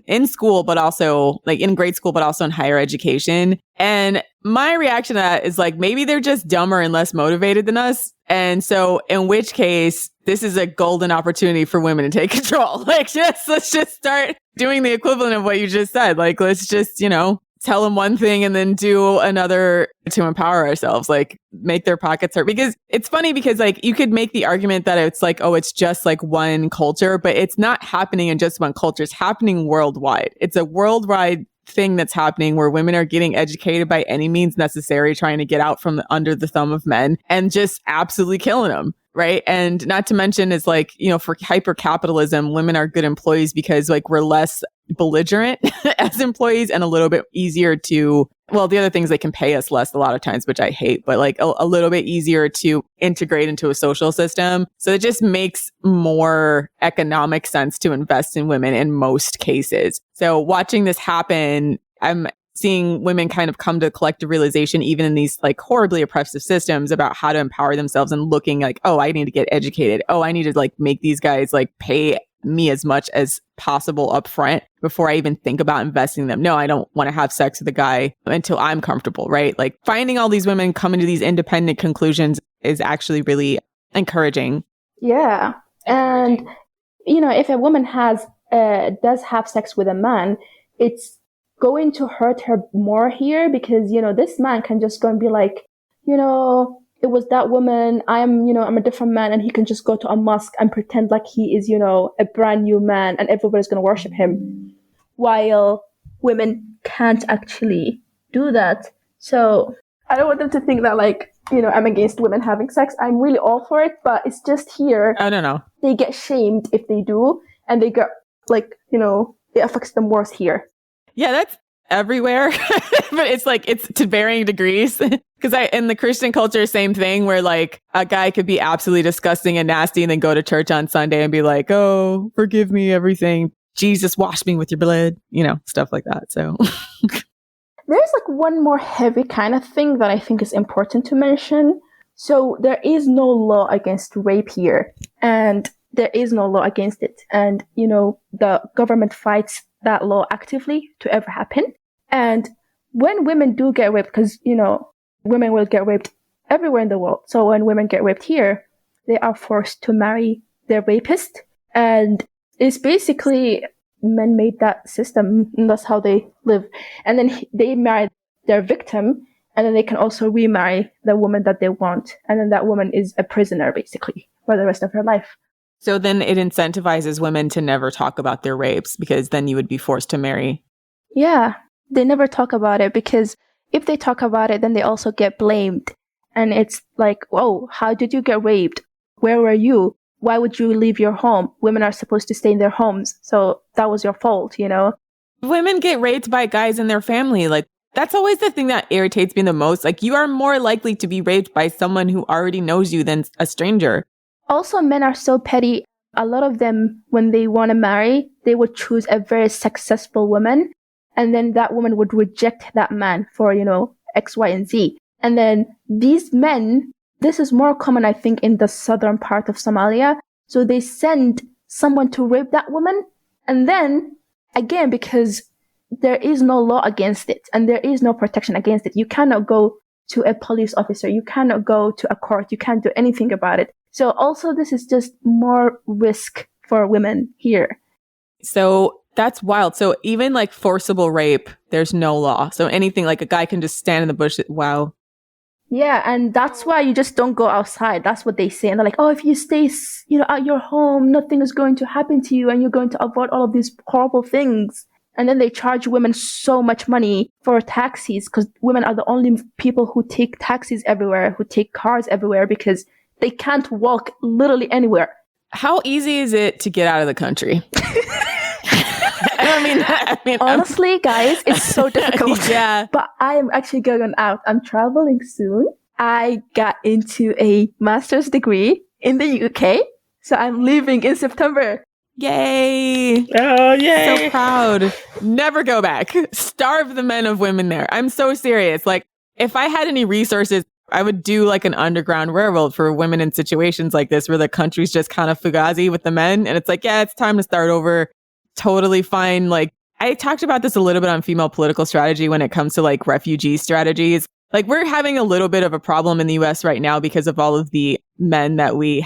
in school, but also like in grade school, but also in higher education. And my reaction to that is like, maybe they're just dumber and less motivated than us. And so in which case, this is a golden opportunity for women to take control. Like, let's just start doing the equivalent of what you just said. Like, let's just, tell them one thing and then do another to empower ourselves, like make their pockets hurt. Because it's funny because like you could make the argument that it's like, oh, it's just like one culture, but it's not happening in just one culture. It's happening worldwide. It's a worldwide thing that's happening where women are getting educated by any means necessary, trying to get out from under the thumb of men and just absolutely killing them. Right. And not to mention is like, for hyper capitalism, women are good employees because like we're less belligerent as employees and a little bit easier to, well, the other things they can pay us less a lot of times, which I hate, but like a little bit easier to integrate into a social system. So it just makes more economic sense to invest in women in most cases. So watching this happen, I'm seeing women kind of come to collective realization, even in these like horribly oppressive systems, about how to empower themselves and looking like, oh, I need to get educated. Oh, I need to like make these guys like pay me as much as possible up front before I even think about investing in them. No, I don't want to have sex with a guy until I'm comfortable, right? Like finding all these women coming to these independent conclusions is actually really encouraging. Yeah. And, if a woman does have sex with a man, it's going to hurt her more here because, this man can just go and be like, it was that woman. I'm a different man. And he can just go to a mosque and pretend like he is, a brand new man and everybody's going to worship him. While women can't actually do that. So I don't want them to think that like, I'm against women having sex. I'm really all for it. But it's just here. I don't know. They get shamed if they do. And they get like, it affects them worse here. Yeah, that's everywhere. But it's like, it's to varying degrees. Because in the Christian culture, same thing where like a guy could be absolutely disgusting and nasty and then go to church on Sunday and be like, oh, forgive me everything. Jesus wash me with your blood, stuff like that. So there's like one more heavy kind of thing that I think is important to mention. So there is no law against rape here, and there is no law against it. And, the government fights that law actively to ever happen. And when women do get raped, because, women will get raped everywhere in the world. So when women get raped here, they are forced to marry their rapist. And it's basically men made that system, and that's how they live. And then they marry their victim, and then they can also remarry the woman that they want. And then that woman is a prisoner, basically, for the rest of her life. So then it incentivizes women to never talk about their rapes, because then you would be forced to marry. Yeah, they never talk about it, because if they talk about it, then they also get blamed. And it's like, whoa, how did you get raped? Where were you? Why would you leave your home? Women are supposed to stay in their homes. So that was your fault, Women get raped by guys in their family. Like, that's always the thing that irritates me the most. Like, you are more likely to be raped by someone who already knows you than a stranger. Also, men are so petty. A lot of them, when they want to marry, they would choose a very successful woman. And then that woman would reject that man for, X, Y, and Z. And then these men, this is more common, I think, in the southern part of Somalia. So they send someone to rape that woman. And then, again, because there is no law against it and there is no protection against it, you cannot go to a police officer. You cannot go to a court. You can't do anything about it. So also, this is just more risk for women here. So that's wild. So even like forcible rape, there's no law. So anything like a guy can just stand in the bush. Wow. Yeah, and that's why you just don't go outside. That's what they say. And they're like, oh, if you stay, at your home, nothing is going to happen to you and you're going to avoid all of these horrible things. And then they charge women so much money for taxis, because women are the only people who take taxis everywhere, who take cars everywhere, because they can't walk literally anywhere. How easy is it to get out of the country? I mean, honestly, guys, it's so difficult. Yeah. But I am actually going out. I'm traveling soon. I got into a master's degree in the UK. So I'm leaving in September. Yay. Oh, yay. So proud. Never go back. Starve the men of women there. I'm so serious. Like, if I had any resources, I would do like an underground railroad for women in situations like this, where the country's just kind of fugazi with the men. And it's like, yeah, it's time to start over. Totally fine. Like, I talked about this a little bit on female political strategy when it comes to like refugee strategies. Like, we're having a little bit of a problem in the US right now because of all of the men that we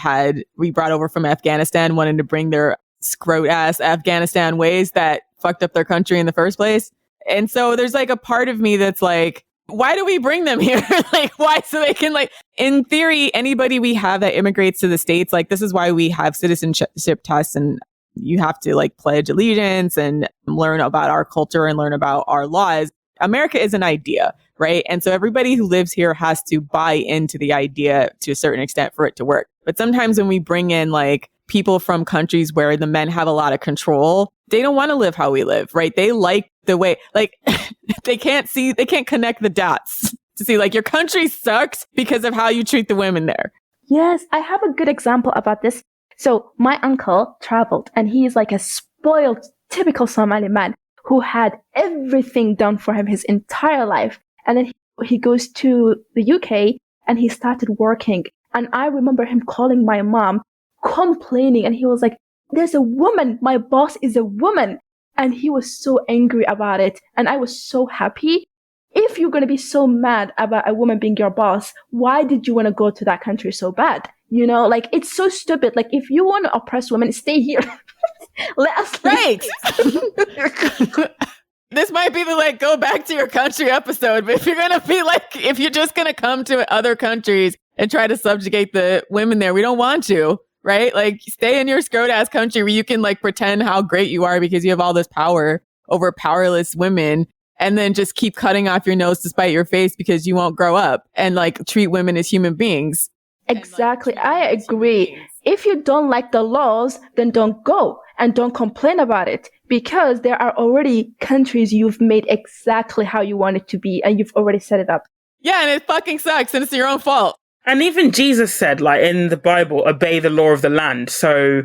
brought over from Afghanistan, wanting to bring their scrote ass Afghanistan ways that fucked up their country in the first place. And so there's like a part of me that's like, why do we bring them here? Like, why? So they can, like, in theory, anybody we have that immigrates to the States, like, this is why we have citizenship tests, and you have to like pledge allegiance and learn about our culture and learn about our laws. America is an idea, right? And so everybody who lives here has to buy into the idea to a certain extent for it to work. But sometimes when we bring in like people from countries where the men have a lot of control, they don't want to live how we live, right? They like the way, like, they can't connect the dots to see like your country sucks because of how you treat the women there. Yes, I have a good example about this. So my uncle traveled, and he's like a spoiled, typical Somali man who had everything done for him his entire life. And then he goes to the UK and he started working. And I remember him calling my mom, complaining, and he was like, there's a woman, my boss is a woman. And he was so angry about it. And I was so happy. If you're going to be so mad about a woman being your boss, why did you want to go to that country so bad? You know, like, it's so stupid. Like, if you want to oppress women, stay here. Let us right. This might be the like go back to your country episode, but if you're going to be like, if you're just going to come to other countries and try to subjugate the women there, we don't want you, right? Like, stay in your scrot ass country where you can like pretend how great you are because you have all this power over powerless women, and then just keep cutting off your nose to spite your face because you won't grow up and like treat women as human beings. Exactly. I agree. If you don't like the laws, then don't go and don't complain about it, because there are already countries you've made exactly how you want it to be and you've already set it up. Yeah, and it fucking sucks and it's your own fault. And even Jesus said, like in the Bible, obey the law of the land. So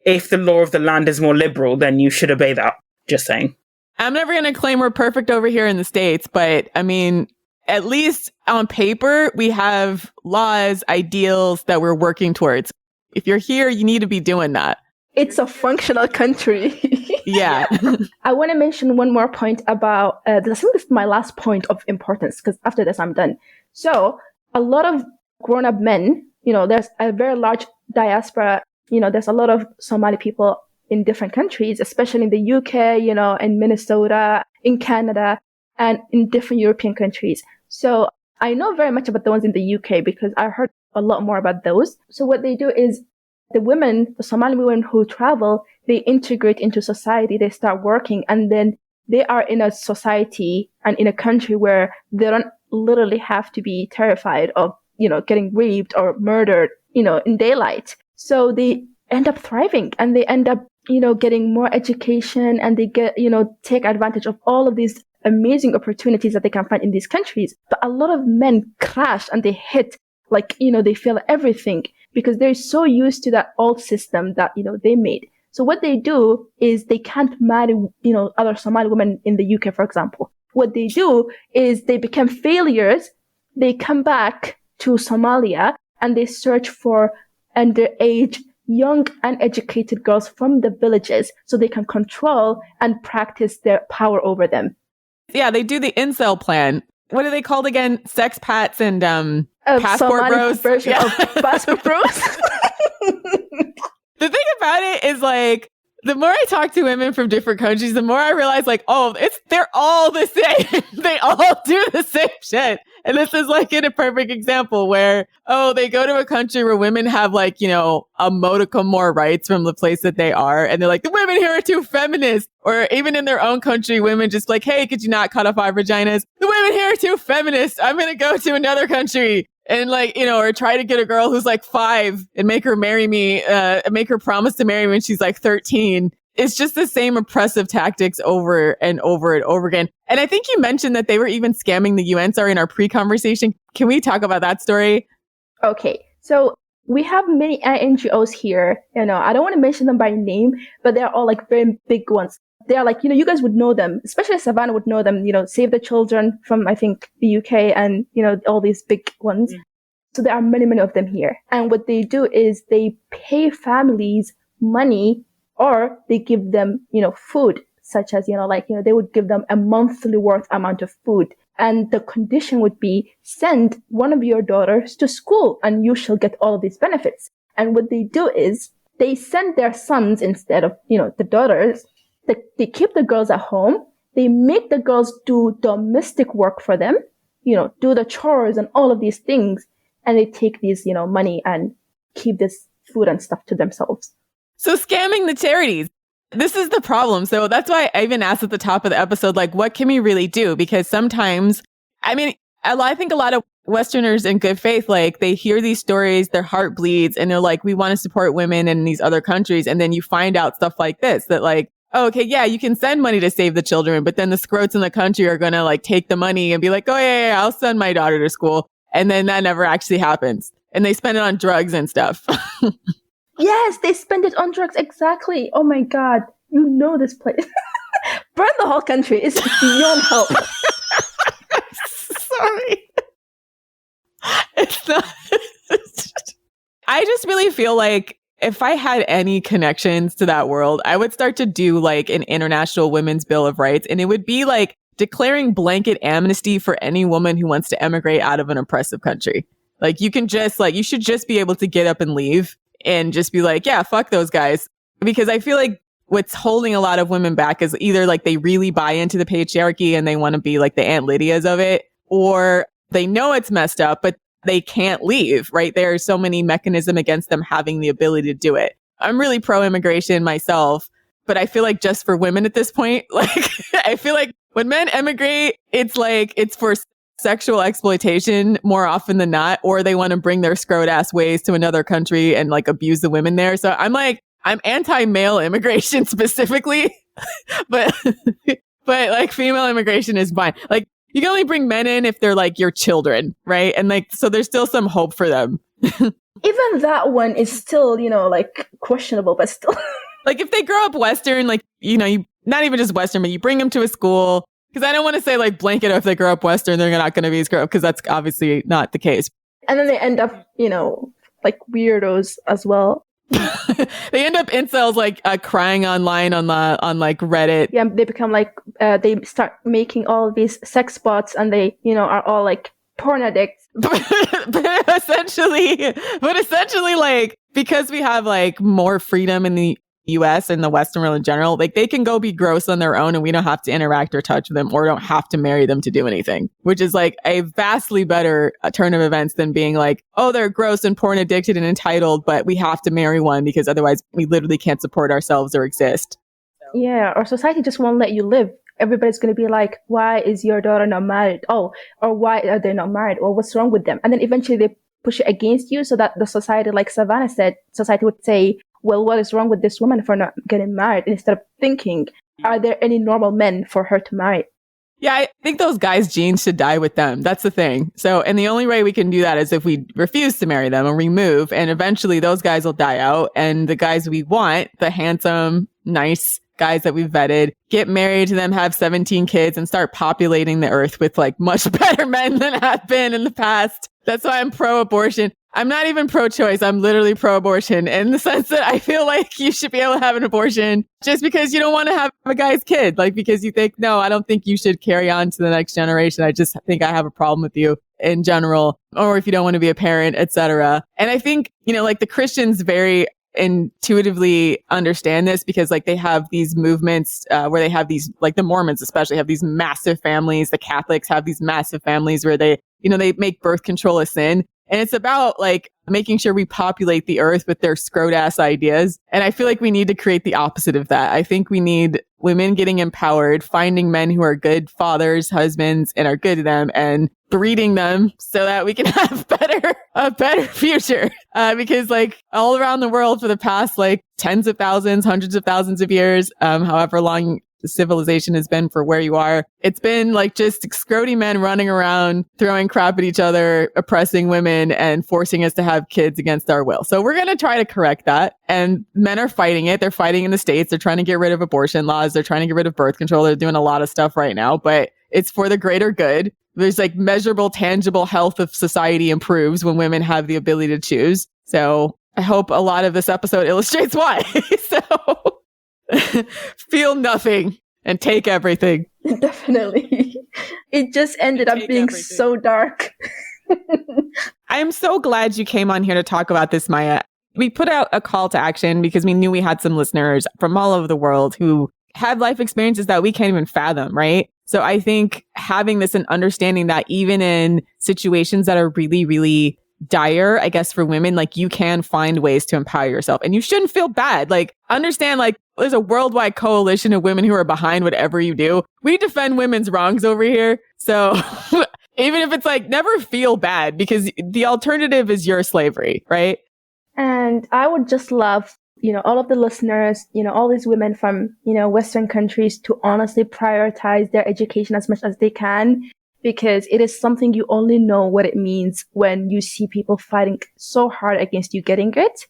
if the law of the land is more liberal, then you should obey that. Just saying. I'm never going to claim we're perfect over here in the States, but I mean, at least on paper, we have laws, ideals that we're working towards. If you're here, you need to be doing that. It's a functional country. Yeah. I want to mention one more point about, I think this is my last point of importance, because after this, I'm done. So a lot of grown-up men, there's a very large diaspora. There's a lot of Somali people in different countries, especially in the UK, in Minnesota, in Canada, and in different European countries. So I know very much about the ones in the UK because I heard a lot more about those. So what they do is the Somali women who travel, they integrate into society, they start working, and then they are in a society and in a country where they don't literally have to be terrified of, getting raped or murdered, in daylight. So they end up thriving and they end up, getting more education, and they get, take advantage of all of these amazing opportunities that they can find in these countries. But a lot of men crash and they hit, they feel everything because they're so used to that old system that, they made. So what they do is they can't marry, other Somali women in the UK, for example. What they do is they become failures. They come back to Somalia and they search for underage, young, uneducated girls from the villages so they can control and practice their power over them. Yeah, they do the incel plan. What are they called again? Sex pats and passport Somali bros. Version of passport bros. The thing about it is the more I talk to women from different countries, the more I realize they're all the same. They all do the same shit. And this is in a perfect example where, they go to a country where women have a modicum more rights from the place that they are. And they're like, the women here are too feminist. Or even in their own country, women just hey, could you not cut off our vaginas? The women here are too feminist. I'm going to go to another country. And or try to get a girl who's 5 and make her marry me, make her promise to marry me when she's 13. It's just the same oppressive tactics over and over and over again. And I think you mentioned that they were even scamming the UN. Sorry, in our pre-conversation. Can we talk about that story? Okay. So we have many NGOs here. I don't want to mention them by name, but they're all very big ones. They're you guys would know them, especially Savannah would know them, Save the Children from, I think, the UK and, all these big ones. Mm. So there are many, many of them here. And what they do is they pay families money or they give them, food, such as, they would give them a monthly worth amount of food. And the condition would be send one of your daughters to school and you shall get all of these benefits. And what they do is they send their sons instead of, the daughters. They keep the girls at home. They make the girls do domestic work for them, do the chores and all of these things. And they take these, money and keep this food and stuff to themselves. So scamming the charities. This is the problem. So that's why I even asked at the top of the episode, what can we really do? Because sometimes, I think a lot of Westerners in good faith, they hear these stories, their heart bleeds, and they're we want to support women in these other countries. And then you find out stuff like this, that okay, yeah, you can send money to save the children, but then the scrotes in the country are going to take the money and be oh, yeah, I'll send my daughter to school. And then that never actually happens. And they spend it on drugs and stuff. Yes, they spend it on drugs. Exactly. Oh my God. You know this place. Burn the whole country. It's beyond help. Sorry. It's not. I just really feel if I had any connections to that world, I would start to do an international women's bill of rights. And it would be declaring blanket amnesty for any woman who wants to emigrate out of an oppressive country. You can just you should just be able to get up and leave and just be yeah, fuck those guys. Because I feel what's holding a lot of women back is either they really buy into the patriarchy and they want to be the Aunt Lydias of it, or they know it's messed up, but they can't leave, right? There are so many mechanisms against them having the ability to do it. I'm really pro-immigration myself, but I feel just for women at this point, I feel when men emigrate, it's it's for sexual exploitation more often than not, or they want to bring their scrot ass ways to another country and abuse the women there. So I'm anti-male immigration specifically, but female immigration is fine. You can only bring men in if they're your children, right? And so there's still some hope for them. Even that one is still, like questionable, but still. Like if they grow up Western, like, you not even just Western, but you bring them to a school. Because I don't want to say like blanket if they grow up Western, they're not going to be as grown up, because that's obviously not the case. And then they end up, like weirdos as well. They end up incels like crying online on like Reddit. Yeah, they become like they start making all these sex bots, and they are all like porn addicts. but essentially, like, because we have like more freedom in the US and the Western world in general, like they can go be gross on their own and we don't have to interact or touch them, or don't have to marry them to do anything, which is like a vastly better turn of events than being like, oh, they're gross and porn addicted and entitled, but we have to marry one because otherwise we literally can't support ourselves or exist. Yeah, our society just won't let you live. Everybody's going to be like, why is your daughter not married? Oh, or why are they not married? Or what's wrong with them? And then eventually they push it against you, so that the society, like Savannah said, society would say, well, what is wrong with this woman for not getting married? Instead of thinking, are there any normal men for her to marry? Yeah, I think those guys' genes should die with them. That's the thing. So, and the only way we can do that is if we refuse to marry them and remove, and eventually those guys will die out. And the guys we want, the handsome, nice guys that we've vetted, get married to them, have 17 kids, and start populating the earth with like much better men than have been in the past. That's why I'm pro-abortion. I'm not even pro-choice. I'm literally pro-abortion in the sense that I feel like you should be able to have an abortion just because you don't want to have a guy's kid. Like, because you think, no, I don't think you should carry on to the next generation. I just think I have a problem with you in general, or if you don't want to be a parent, etc. And I think, like the Christians very intuitively understand this, because like they have these movements where they have these, like the Mormons especially have these massive families. The Catholics have these massive families where they make birth control a sin. And it's about like making sure we populate the earth with their scrot ass ideas. And I feel like we need to create the opposite of that. I think we need women getting empowered, finding men who are good fathers, husbands, and are good to them, and breeding them so that we can have a better future. Because like all around the world for the past like tens of thousands, hundreds of thousands of years, however long civilization has been for where you are, it's been like just scroty men running around, throwing crap at each other, oppressing women, and forcing us to have kids against our will. So we're going to try to correct that. And men are fighting it. They're fighting in the States. They're trying to get rid of abortion laws. They're trying to get rid of birth control. They're doing a lot of stuff right now, but it's for the greater good. There's like measurable, tangible health of society improves when women have the ability to choose. So I hope a lot of this episode illustrates why. So feel nothing and take everything. Definitely. It just ended up being everything. So dark. I'm so glad you came on here to talk about this, Maya. We put out a call to action because we knew we had some listeners from all over the world who have life experiences that we can't even fathom, right? So I think having this and understanding that even in situations that are really, really dire, I guess, for women, like you can find ways to empower yourself, and you shouldn't feel bad. Like, understand, like, there's a worldwide coalition of women who are behind whatever you do. We defend women's wrongs over here. So even if it's like, never feel bad, because the alternative is your slavery, right? And I would just love, all of the listeners, all these women from, Western countries to honestly prioritize their education as much as they can, because it is something you only know what it means when you see people fighting so hard against you getting it,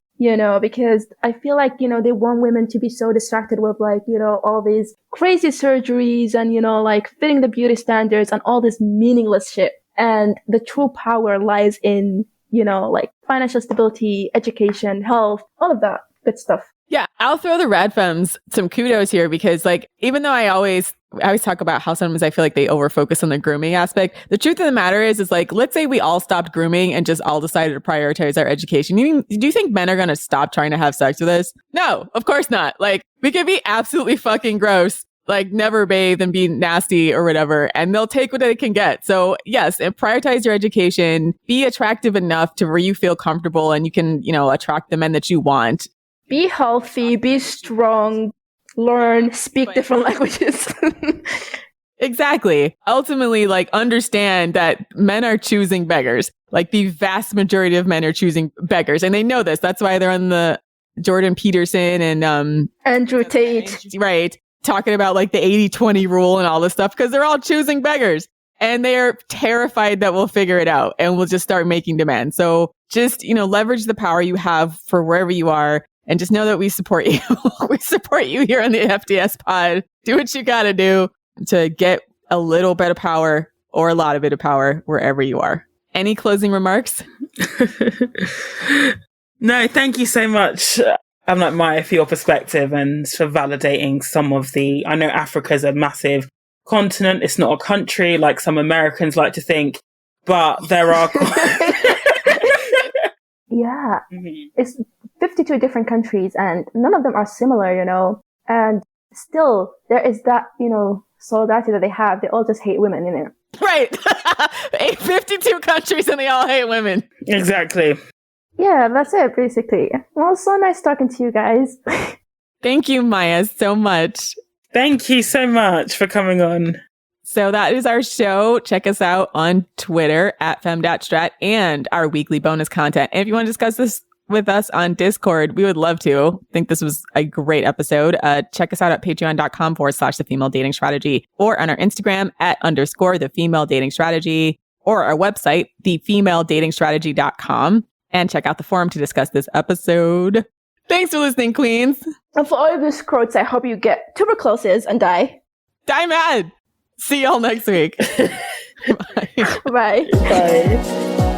because I feel like, they want women to be so distracted with like, all these crazy surgeries and, like fitting the beauty standards and all this meaningless shit. And the true power lies in, like financial stability, education, health, all of that good stuff. Yeah, I'll throw the rad femmes some kudos here, because like, even though I always talk about how sometimes I feel like they overfocus on the grooming aspect, the truth of the matter is like, let's say we all stopped grooming and just all decided to prioritize our education. Do you think men are going to stop trying to have sex with us? No, of course not. Like, we could be absolutely fucking gross, like never bathe and be nasty or whatever, and they'll take what they can get. So yes, and prioritize your education, be attractive enough to where you feel comfortable and you can, attract the men that you want. Be healthy, be strong, learn, speak different languages. Exactly. Ultimately, like, understand that men are choosing beggars. Like, the vast majority of men are choosing beggars, and they know this. That's why they're on the Jordan Peterson and Andrew Tate. Right. Talking about like the 80-20 rule and all this stuff, because they're all choosing beggars. and they're terrified that we'll figure it out and we'll just start making demands. So just, leverage the power you have for wherever you are and just know that we support you. We support you here on the FDS pod. Do what you got to do to get a little bit of power or a lot of bit of power wherever you are. Any closing remarks? No, thank you so much. I'm like Maya for your perspective and for validating some of I know Africa's a massive continent. It's not a country like some Americans like to think, but there are. Yeah, it's 52 different countries and none of them are similar, and still there is that, solidarity that they have. They all just hate women in there. Right. 52 countries and they all hate women. Exactly. Yeah, that's it, basically. Well, so nice talking to you guys. Thank you, Maya, so much. Thank you so much for coming on. So that is our show. Check us out on Twitter @fem.strat and our weekly bonus content. And if you want to discuss this with us on Discord, we would love to. I think this was a great episode. Check us out at patreon.com/the female dating strategy or on our Instagram @_the female dating strategy or our website, thefemaledatingstrategy.com. And check out the forum to discuss this episode. Thanks for listening, queens. And for all of you scrotes, I hope you get tuberculosis and die. Die mad. See y'all next week. Bye. Bye. Bye.